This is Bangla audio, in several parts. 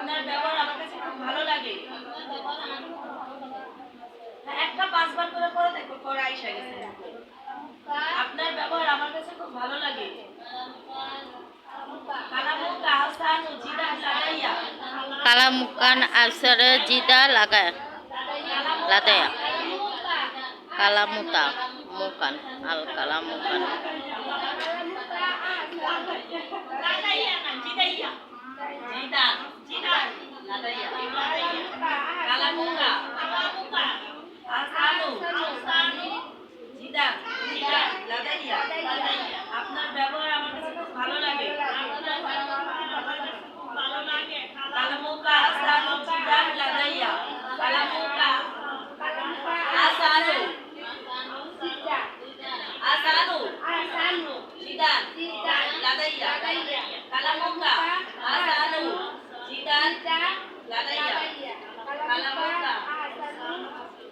আপনার ব্যবহার আমার কাছে খুব ভালো লাগে। হ্যাঁ, একটা ৫ বার করে পড়ে দেখো, পরে আইসা গেছে। আপনার ব্যবহার আমার কাছে খুব ভালো লাগে। কালামুকা হাসানু জিদান লাদাইয়া। কালামুকান আসরে জিদা লাগায় লাদায়া। কালামুতা মুকান আল কালামুকান লাদাইয়া না জিদাইয়া। জিদান জিদান লাদাইয়া। কালামুকা হাসানু জিদান জিদান লাদাইয়া। আপনার ব্যবহার আমার কাছে খুব ভালো লাগে। কালামুকা হাসানু জিদান লাদাইয়া। কালামুকা হাসানু জিদান লাদাইয়া। কালামুকা হাসানু জিদান লাদাইয়া। কালামুকা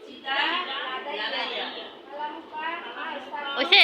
জিদান লাদাইয়া। ওইছে